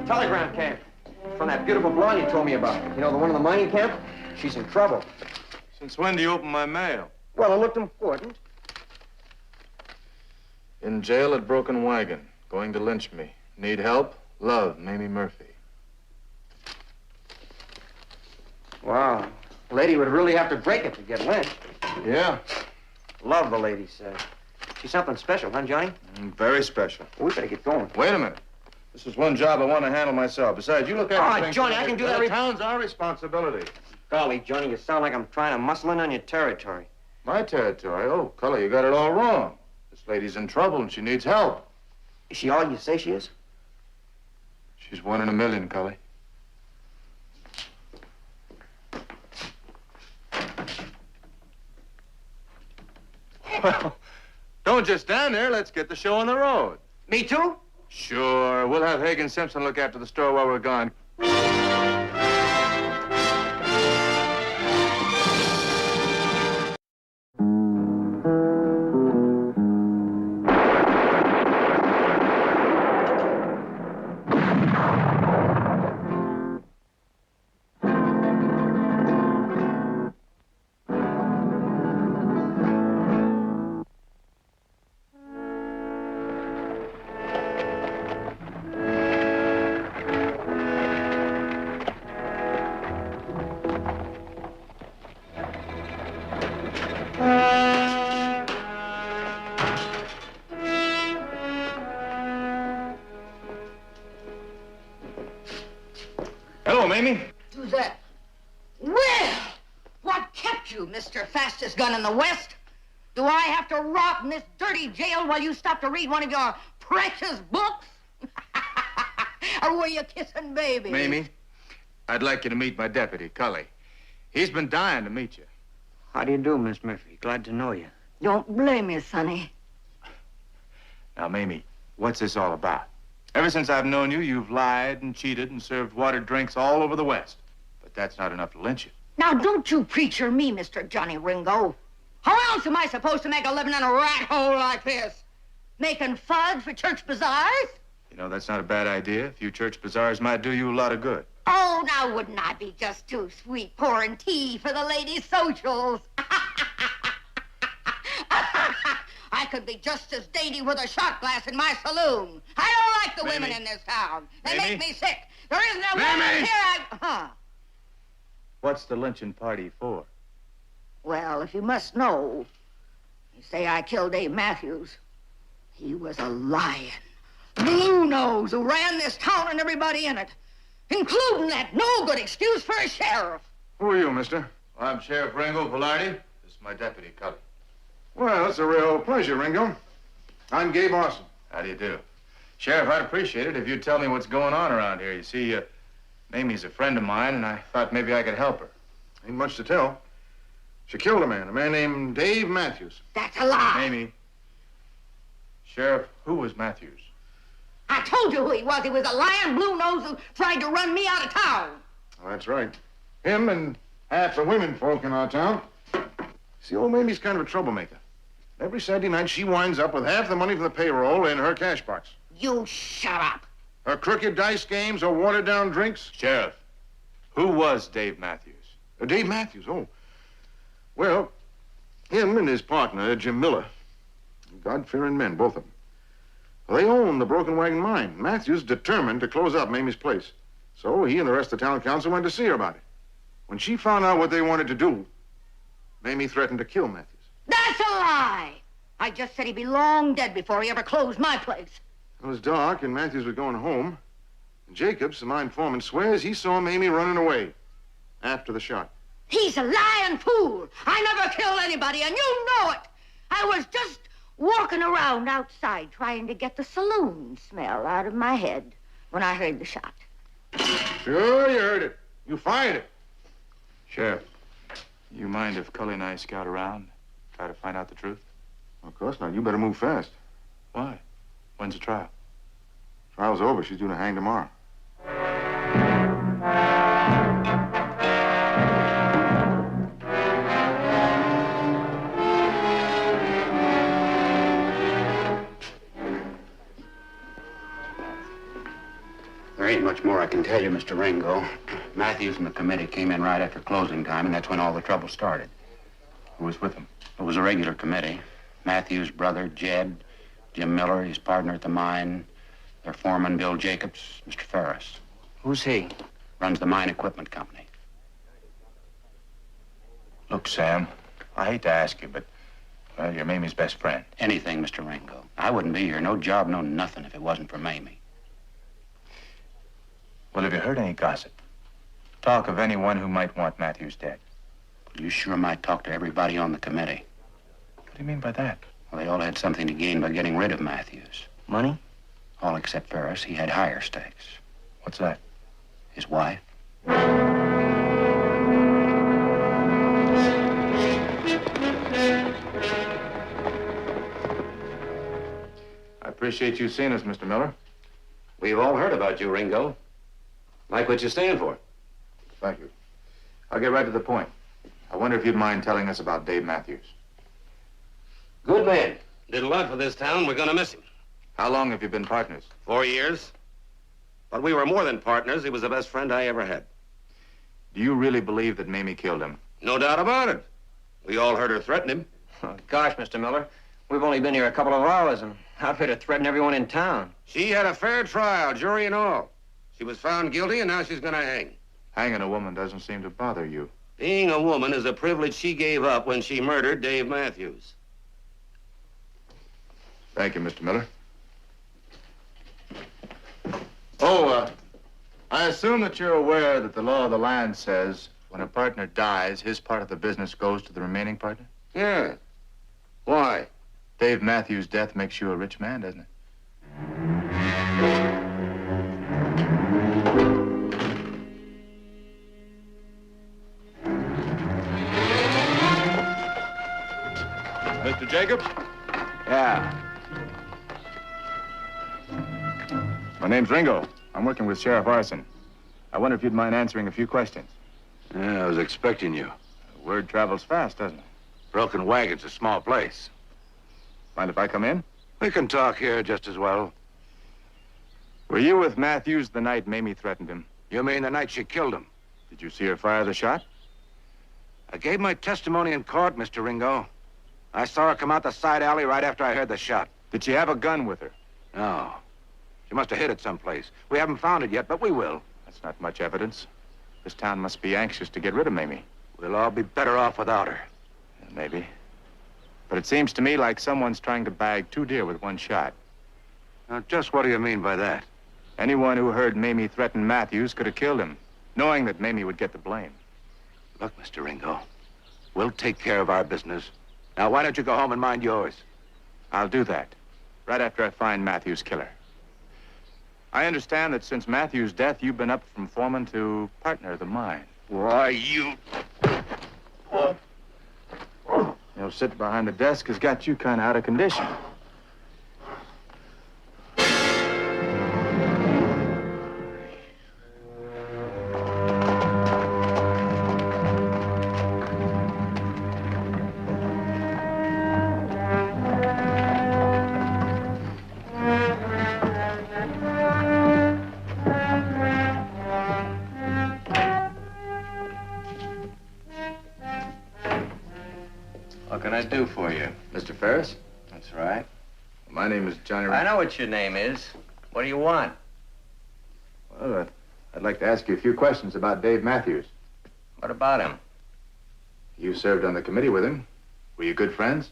Telegram came from that beautiful blonde you told me about. You know, the one in the mining camp? She's in trouble. Since when do you open my mail? Well, it looked important. In jail at Broken Wagon. Going to lynch me. Need help? Love, Mamie Murphy. Wow. A lady would really have to break it to get lynched. Yeah. Love, the lady says. She's something special, huh, Johnny? Very special. Well, we better get going. Wait a minute. This is one job I want to handle myself. Besides, you look after things. Johnny, I can do that. The town's our responsibility. Golly, Johnny, you sound like I'm trying to muscle in on your territory. My territory? Oh, Cully, you got it all wrong. This lady's in trouble and she needs help. Is she all you say she is? She's 1 in a million, Cully. Well, don't just stand there. Let's get the show on the road. Me too? Sure. We'll have Hagen Simpson look after the store while we're gone. Hello, Mamie. Who's that? Well, what kept you, Mr. Fastest Gun in the West? Do I have to rot in this dirty jail while you stop to read one of your precious books? Or were you kissing baby? Mamie, I'd like you to meet my deputy, Cully. He's been dying to meet you. How do you do, Miss Murphy? Glad to know you. Don't blame you, Sonny. Now, Mamie, what's this all about? Ever since I've known you, you've lied and cheated and served watered drinks all over the West. But that's not enough to lynch you. Now, don't you preacher me, Mr. Johnny Ringo. How else am I supposed to make a living in a rat hole like this? Making fudge for church bazaars? You know, that's not a bad idea. A few church bazaars might do you a lot of good. Oh, now wouldn't I be just too sweet pouring tea for the ladies' socials? I could be just as dainty with a shot glass in my saloon. I don't like the Mamie. women in this town. They Mamie. make me sick. There isn't a Mamie. woman here Huh. What's the lynching party for? Well, if you must know, you say I killed Dave Matthews. He was a lion. Blue Nose who ran this town and everybody in it, including that no-good excuse for a sheriff. Who are you, mister? I'm Sheriff Ringo Velarde. This is my deputy, Cully. Well, it's a real pleasure, Ringo. I'm Gabe Austin. How do you do? Sheriff, I'd appreciate it if you'd tell me what's going on around here. You see, Mamie's a friend of mine, and I thought maybe I could help her. Ain't much to tell. She killed a man named Dave Matthews. That's a lie. Mamie. Sheriff, who was Matthews? I told you who he was. He was a lion Blue Nose who tried to run me out of town. Oh, that's right. Him and half the women folk in our town. See, old Mamie's kind of a troublemaker. Every Saturday night, she winds up with half the money from the payroll in her cash box. You shut up. Her crooked dice games, her watered-down drinks. Sheriff, who was Dave Matthews? Dave Matthews, oh. Well, him and his partner, Jim Miller, God-fearing men, both of them. Well, they own the Broken Wagon mine. Matthews determined to close up Mamie's place. So he and the rest of the town council went to see her about it. When she found out what they wanted to do, Mamie threatened to kill Matthews. That's a lie. I just said he'd be long dead before he ever closed my place. It was dark, and Matthews was going home. And Jacobs, the mine foreman, swears he saw Mamie running away after the shot. He's a lying fool. I never killed anybody, and you know it. I was just walking around outside trying to get the saloon smell out of my head when I heard the shot. Sure, you heard it. You fired it. Sheriff, you mind if Cully and I scout around, try to find out the truth? Of course not. You better move fast. Why? When's the trial? Trial's over. She's due to hang tomorrow. There ain't much more I can tell you, Mr. Ringo. Matthews and the committee came in right after closing time, and that's when all the trouble started. Who was with them? It was a regular committee. Matthews' brother, Jed, Jim Miller, his partner at the mine, their foreman, Bill Jacobs, Mr. Ferris. Who's he? Runs the mine equipment company. Look, Sam, I hate to ask you, but, well, you're Mamie's best friend. Anything, Mr. Ringo. I wouldn't be here, no job, no nothing, if it wasn't for Mamie. Well, have you heard any gossip? Talk of anyone who might want Matthews dead? You sure might talk to everybody on the committee. What do you mean by that? Well, they all had something to gain by getting rid of Matthews. Money? All except Ferris. He had higher stakes. What's that? His wife. I appreciate you seeing us, Mr. Miller. We've all heard about you, Ringo. Like what you stand for. Thank you. I'll get right to the point. I wonder if you'd mind telling us about Dave Matthews. Good man. Did a lot for this town. We're gonna miss him. How long have you been partners? 4 years. But we were more than partners. He was the best friend I ever had. Do you really believe that Mamie killed him? No doubt about it. We all heard her threaten him. Oh, gosh, Mr. Miller. We've only been here a couple of hours, and outfit to threaten everyone in town. She had a fair trial, jury and all. She was found guilty, and now she's gonna hang. Hanging a woman doesn't seem to bother you. Being a woman is a privilege she gave up when she murdered Dave Matthews. Thank you, Mr. Miller. Oh, I assume that you're aware that the law of the land says when a partner dies, his part of the business goes to the remaining partner? Yeah. Why? Dave Matthews' death makes you a rich man, doesn't it? Mr. Jacobs? Yeah. My name's Ringo. I'm working with Sheriff Arson. I wonder if you'd mind answering a few questions. Yeah, I was expecting you. Word travels fast, doesn't it? Broken Wagon's a small place. Mind if I come in? We can talk here just as well. Were you with Matthews the night Mamie threatened him? You mean the night she killed him? Did you see her fire the shot? I gave my testimony in court, Mr. Ringo. I saw her come out the side alley right after I heard the shot. Did she have a gun with her? No. She must have hid it someplace. We haven't found it yet, but we will. That's not much evidence. This town must be anxious to get rid of Mamie. We'll all be better off without her. Maybe. But it seems to me like someone's trying to bag two deer with one shot. Now, just what do you mean by that? Anyone who heard Mamie threaten Matthews could have killed him, knowing that Mamie would get the blame. Look, Mr. Ringo, we'll take care of our business. Now, why don't you go home and mind yours? I'll do that, right after I find Matthews' killer. I understand that since Matthews' death, you've been up from foreman to partner of the mine. Why, you... You know, sitting behind the desk has got you kind of out of condition. What can I do for you? Mr. Ferris? That's right. My name is Johnny... I know what your name is. What do you want? Well, I'd like to ask you a few questions about Dave Matthews. What about him? You served on the committee with him. Were you good friends?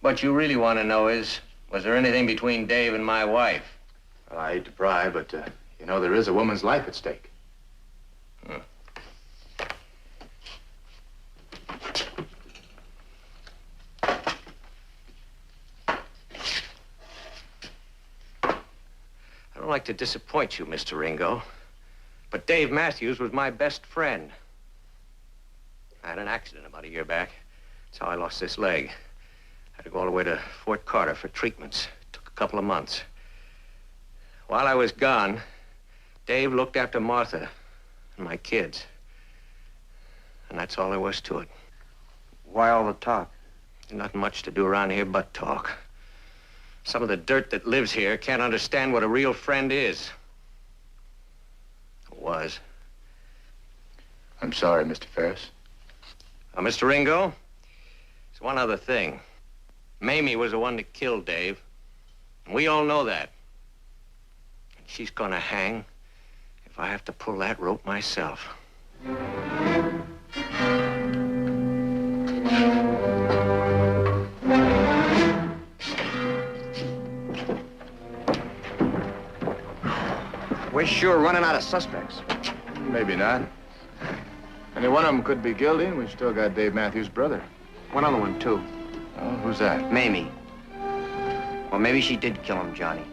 What you really want to know is, was there anything between Dave and my wife? Well, I hate to pry, but, you know, there is a woman's life at stake. I don't like to disappoint you, Mr. Ringo, but Dave Matthews was my best friend. I had an accident about a year back. That's how I lost this leg. I had to go all the way to Fort Carter for treatments. It took a couple of months. While I was gone, Dave looked after Martha and my kids. And that's all there was to it. Why all the talk? There's nothing much to do around here but talk. Some of the dirt that lives here can't understand what a real friend is. Was. I'm sorry, Mr. Ferris. Mr. Ringo, there's one other thing. Mamie was the one that killed Dave. And we all know that. And she's gonna hang if I have to pull that rope myself. We're sure running out of suspects. Maybe not. Any one of them could be guilty, and we've still got Dave Matthews' brother. One other one, too. Oh, who's that? Mamie. Well, maybe she did kill him, Johnny.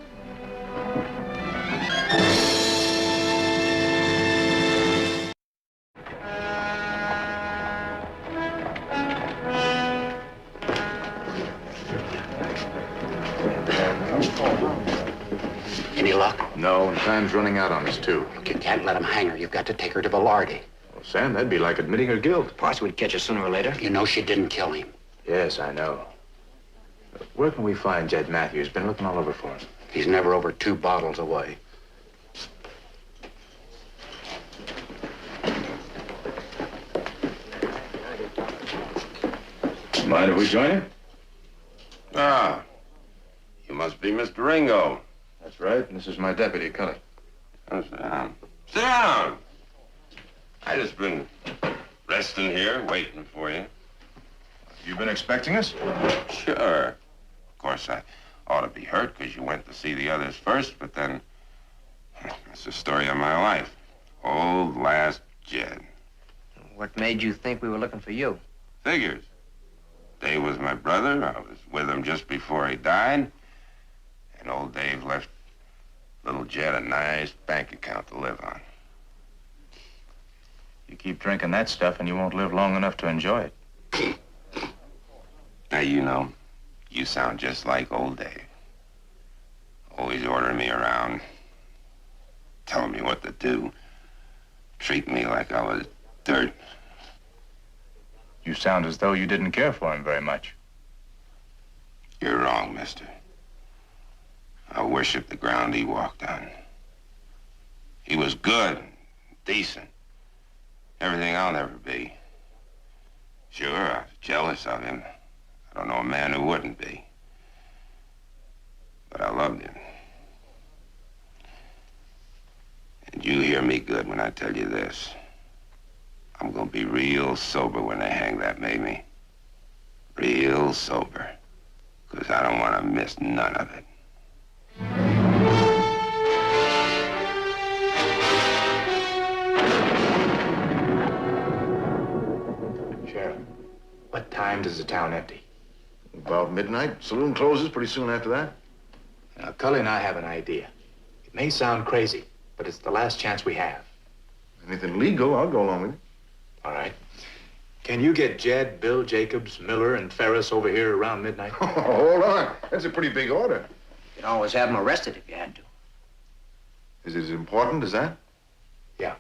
Any luck? No, and time's running out on us, too. Look, you can't let him hang her. You've got to take her to Velarde. Well, Sam, that'd be like admitting her guilt. Posse would catch us sooner or later. You know she didn't kill him. Yes, I know. Where can we find Jed Matthews? Been looking all over for him. He's never over 2 bottles away. Mind if we join him? Ah, you must be Mr. Ringo. That's right, and this is my deputy, Cully. Oh, sit down. Sit down. I just been resting here, waiting for you. You been expecting us? Sure. Of course, I ought to be hurt because you went to see the others first, but then it's the story of my life. Old last Jed. What made you think we were looking for you? Figures. Dave was my brother. I was with him just before he died. And old Dave left little Jed a nice bank account to live on. You keep drinking that stuff and you won't live long enough to enjoy it. Now, you know, you sound just like old Dave. Always ordering me around, telling me what to do, treating me like I was dirt. You sound as though you didn't care for him very much. You're wrong, mister. I worship the ground he walked on. He was good, decent, everything I'll never be. Sure, I was jealous of him. I don't know a man who wouldn't be. But I loved him. And you hear me good when I tell you this. I'm gonna be real sober when they hang that Mamie. Real sober. 'Cause I don't want to miss none of it. Sheriff, what time does the town empty? About midnight. Saloon closes pretty soon after that. Now, Cully and I have an idea. It may sound crazy, but it's the last chance we have. Anything legal, I'll go along with you. All right. Can you get Jed, Bill, Jacobs, Miller, and Ferris over here around midnight? Oh, hold on. That's a pretty big order. You could always have them arrested if you had to. Is it as important as that? Yeah.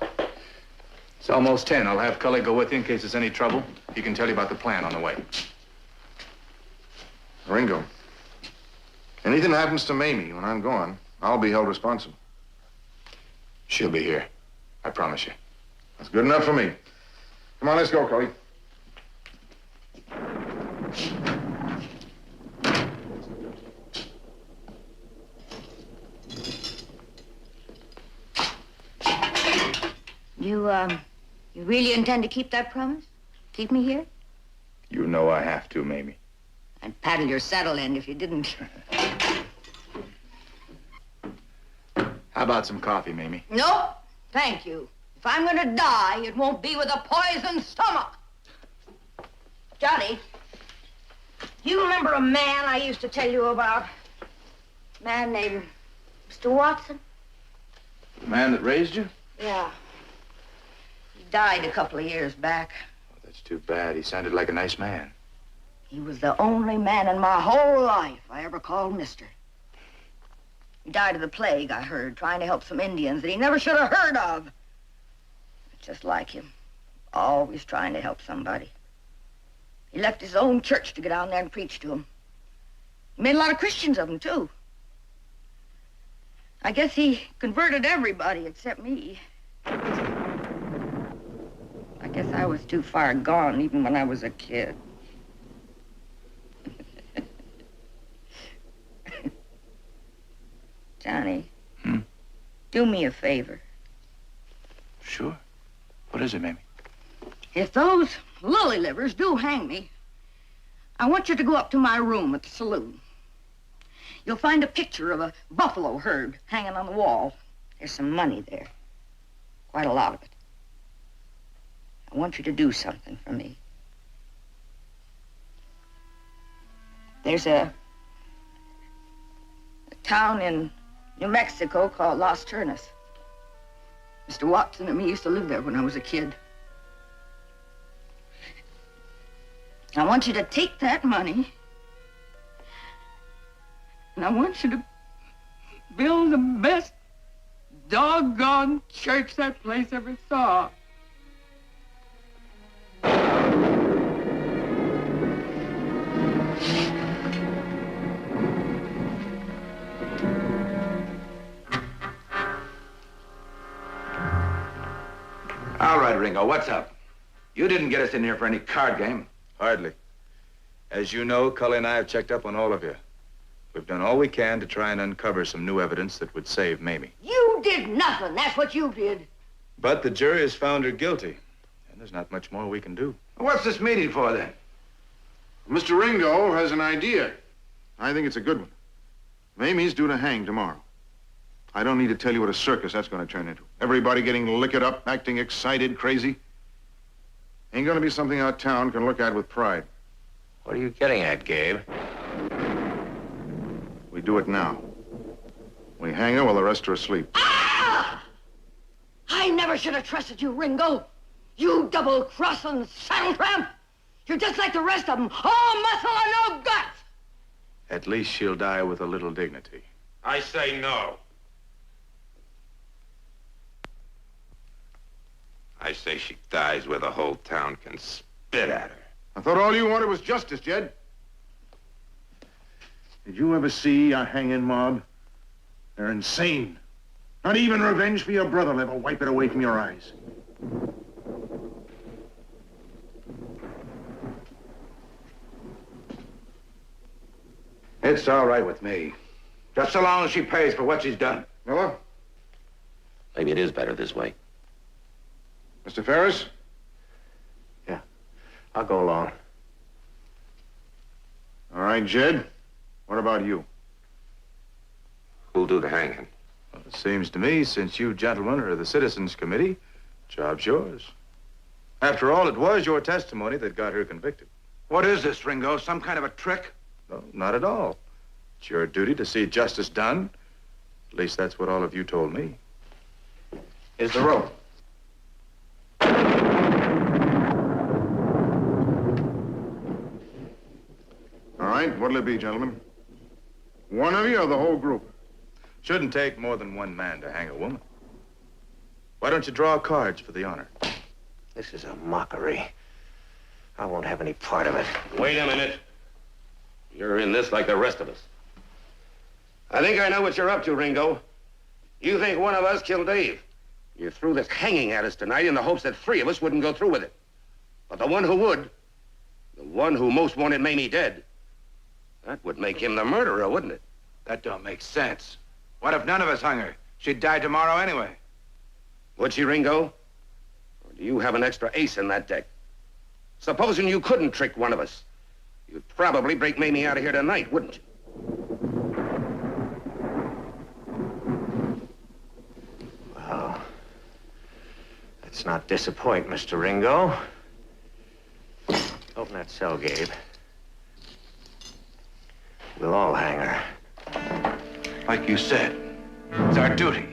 It's almost 10. I'll have Cully go with you in case there's any trouble. He can tell you about the plan on the way. Ringo, anything happens to Mamie when I'm gone, I'll be held responsible. She'll be here. I promise you. That's good enough for me. Come on, let's go, Cully. You really intend to keep that promise? Keep me here? You know I have to, Mamie. I'd paddle your saddle end if you didn't. How about some coffee, Mamie? No, thank you. If I'm gonna die, it won't be with a poisoned stomach. Johnny, you remember a man I used to tell you about? A man named Mr. Watson? The man that raised you? Yeah. He died a couple of years back. Oh, that's too bad. He sounded like a nice man. He was the only man in my whole life I ever called mister. He died of the plague, I heard, trying to help some Indians that he never should have heard of. But just like him, always trying to help somebody. He left his own church to get down there and preach to them. He made a lot of Christians of them, too. I guess he converted everybody except me. I guess I was too far gone even when I was a kid. Johnny. Do me a favor. Sure. What is it, Mamie? If those lily livers do hang me, I want you to go up to my room at the saloon. You'll find a picture of a buffalo herd hanging on the wall. There's some money there. Quite a lot of it. I want you to do something for me. There's a town in New Mexico called Las Turnas. Mr. Watson and me used to live there when I was a kid. I want you to take that money, and I want you to build the best doggone church that place ever saw. All right, Ringo, what's up? You didn't get us in here for any card game. Hardly. As you know, Cully and I have checked up on all of you. We've done all we can to try and uncover some new evidence that would save Mamie. You did nothing. That's what you did. But the jury has found her guilty, and there's not much more we can do. What's this meeting for, then? Mr. Ringo has an idea. I think it's a good one. Mamie's due to hang tomorrow. I don't need to tell you what a circus that's going to turn into. Everybody getting liquored up, acting excited, crazy. Ain't going to be something our town can look at with pride. What are you getting at, Gabe? We do it now. We hang her while the rest are asleep. Ah! I never should have trusted you, Ringo. You double-crossing saddle tramp. You're just like the rest of them, all muscle and no guts. At least she'll die with a little dignity. I say no. I say she dies where the whole town can spit at her. I thought all you wanted was justice, Jed. Did you ever see a hanging mob? They're insane. Not even revenge for your brother will ever wipe it away from your eyes. It's all right with me. Just so long as she pays for what she's done. Miller? Maybe it is better this way. Mr. Ferris? Yeah, I'll go along. All right, Jed. What about you? Who'll do the hanging? Well, it seems to me, since you gentlemen are the Citizens Committee, job's yours. After all, it was your testimony that got her convicted. What is this, Ringo? Some kind of a trick? No, not at all. It's your duty to see justice done. At least that's what all of you told me. Here's the rope. All right, what'll it be, gentlemen? One of you or the whole group? Shouldn't take more than one man to hang a woman. Why don't you draw cards for the honor? This is a mockery. I won't have any part of it. Wait a minute. You're in this like the rest of us. I think I know what you're up to, Ringo. You think one of us killed Dave. You threw this hanging at us tonight in the hopes that three of us wouldn't go through with it. But the one who would, the one who most wanted Mamie dead, that would make him the murderer, wouldn't it? That don't make sense. What if none of us hung her? She'd die tomorrow anyway. Would she, Ringo? Or do you have an extra ace in that deck? Supposing you couldn't trick one of us, you'd probably break Mamie out of here tonight, wouldn't you? Well, let's not disappoint, Mr. Ringo. Open that cell, Gabe. We'll all hang her. Like you said, it's our duty.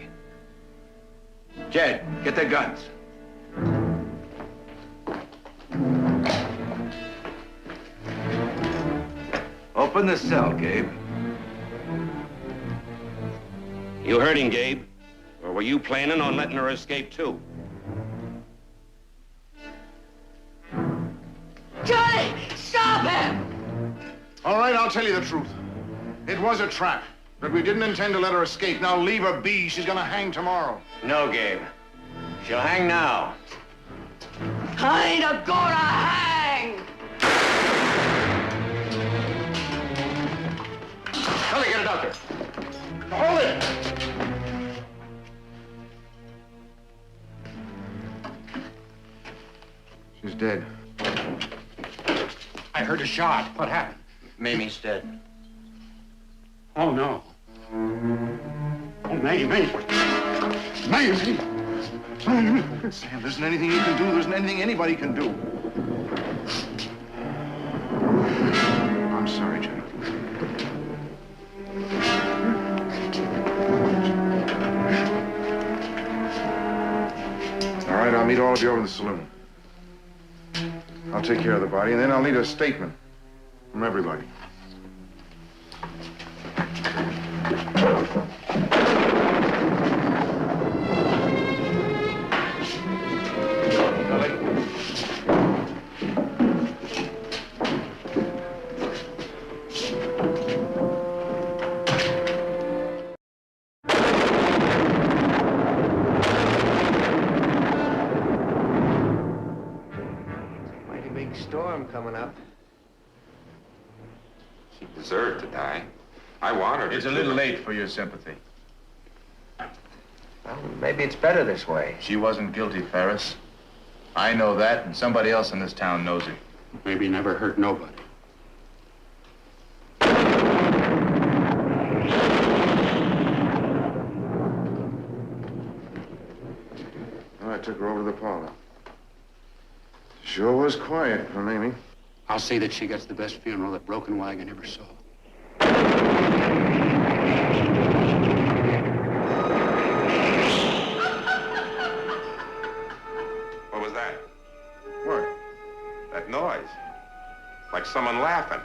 Jed, get their guns. Open the cell, Gabe. You heard him, Gabe. Or were you planning on letting her escape, too? Johnny, stop him! All right, I'll tell you the truth. It was a trap. But we didn't intend to let her escape. Now leave her be. She's gonna hang tomorrow. No, Gabe. She'll hang now. Kinda gonna hang! Come get a doctor. Hold it! She's dead. I heard a shot. What happened? Mamie's dead. Oh, no. Oh, Mamie. Mamie. Sam, there isn't anything you can do. There isn't anything anybody can do. I'm sorry, Jack. All right, I'll meet all of you over in the saloon. I'll take care of the body, and then I'll need a statement from everybody. Mighty big storm coming up. She deserved to die. I wanted her It's a to. little late for your sympathy. Well, maybe it's better this way. She wasn't guilty, Ferris. I know that, and somebody else in this town knows it. Maybe never hurt nobody. Well, I took her over to the parlor. Sure was quiet for Mamie. I'll see that she gets the best funeral that Broken Wagon ever saw. What was that? What? That noise. Like someone laughing.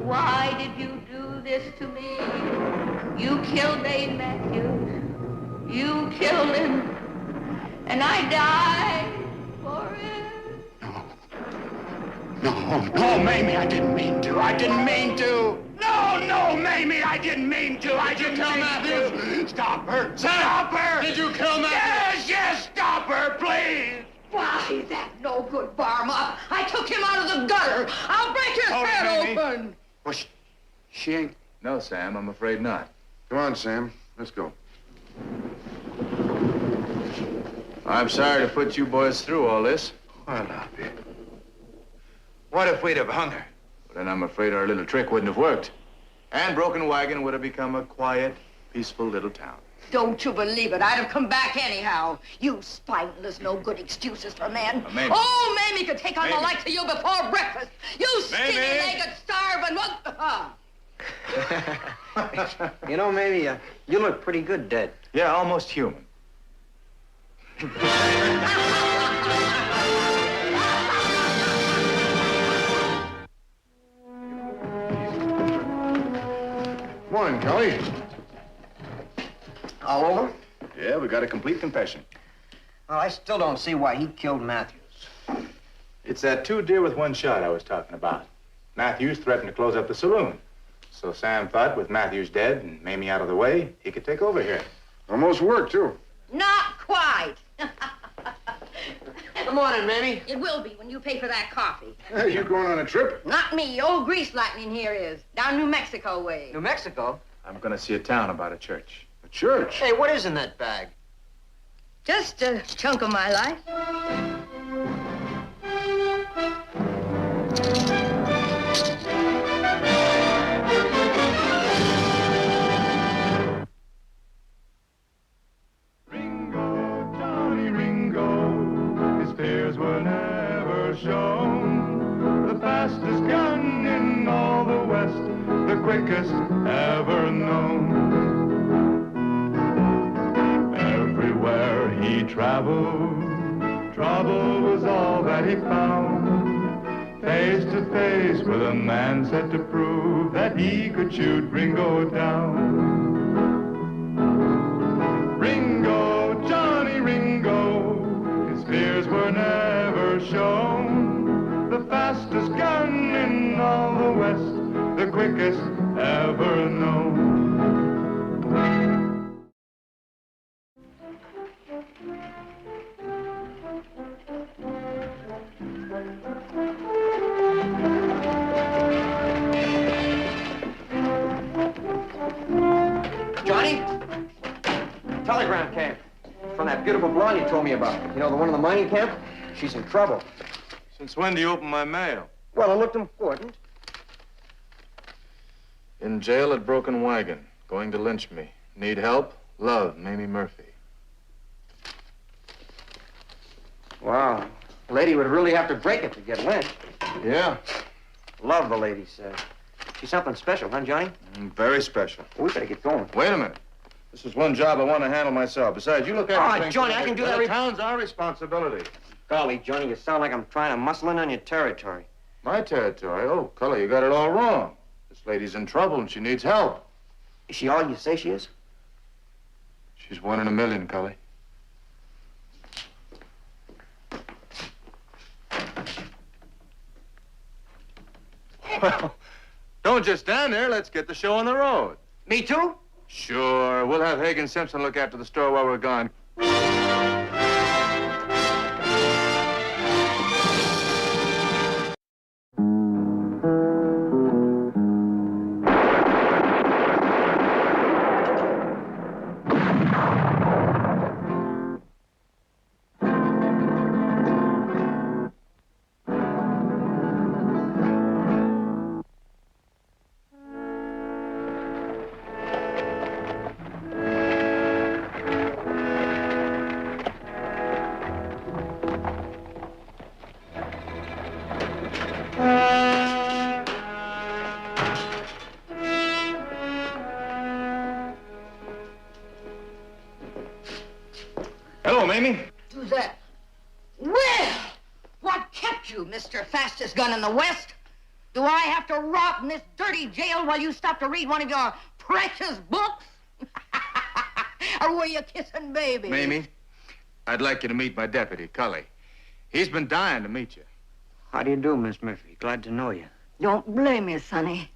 Why did you do this to me? You killed Dave Matthews. You killed him. And I died for it. No, Mamie, I didn't mean to. I didn't mean to. No, Mamie, I didn't mean to. I didn't kill Matthews. Stop her. Stop her. Did you kill Matthews? Yes, stop her, please. Why, that no good Barma. I took him out of the gutter. I'll break his head Mamie. open. Well, she ain't. No, Sam, I'm afraid not. Come on, Sam. Let's go. I'm sorry to put you boys through all this. Well, now, what if we'd have hung her? But then I'm afraid our little trick wouldn't have worked. And Broken Wagon would have become a quiet, peaceful little town. Don't you believe it? I'd have come back anyhow. You spineless, no good excuses for men. Mamie. Oh, Mamie could take on the Mamie. likes of you before breakfast. You skinny-legged, starving... You know, maybe you look pretty good dead. Yeah, almost human. Morning, Kelly. All over? Yeah, we got a complete confession. Well, I still don't see why he killed Matthews. It's that two deer with one shot I was talking about. Matthews threatened to close up the saloon. So Sam thought with Matthews dead and Mamie out of the way, he could take over here. Almost worked, too. Not quite. Good morning, Mamie. It will be when you pay for that coffee. Hey, you going on a trip? Not me. Old Grease Lightning here is. Down New Mexico way. New Mexico? I'm gonna see a town about a church. A church? Hey, what is in that bag? Just a chunk of my life. Ringo, Johnny Ringo, his fears were never shown. The fastest gun in all the West, the quickest ever known. Everywhere he traveled, trouble was all that he found. Face to face with a man set to prove that he could shoot Ringo down. Ringo, Johnny Ringo. ever shown. The fastest gun in all the West, the quickest ever known. Johnny? Telegram came. From that beautiful blonde you told me about. You know, the one in the mining camp? She's in trouble. Since when do you open my mail? Well, it looked important. In jail at Broken Wagon. Going to lynch me. Need help? Love, Mamie Murphy. Wow. A lady would really have to break it to get lynched. Yeah. Love, the lady said. She's something special, huh, Johnny? Very special. We better get going. Wait a minute. This is one job I want to handle myself. Besides, you look after things. Johnny, I can do that. The town's our responsibility. Golly, Johnny, you sound like I'm trying to muscle in on your territory. My territory? Oh, Cully, you got it all wrong. This lady's in trouble and she needs help. Is she all you say she is? She's 1 in a million, Cully. Well, don't just stand there. Let's get the show on the road. Me too? Sure. We'll have Hagen Simpson look after the store while we're gone. Hello, Mamie. Who's that? Well, what kept you, Mr. Fastest Gun in the West? Do I have to rot in this dirty jail while you stop to read one of your precious books? Or were you kissing baby? Mamie, I'd like you to meet my deputy, Cully. He's been dying to meet you. How do you do, Miss Murphy? Glad to know you. Don't blame you, Sonny.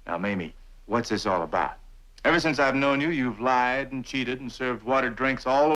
Now, Mamie, what's this all about? Ever since I've known you, you've lied and cheated and served water drinks all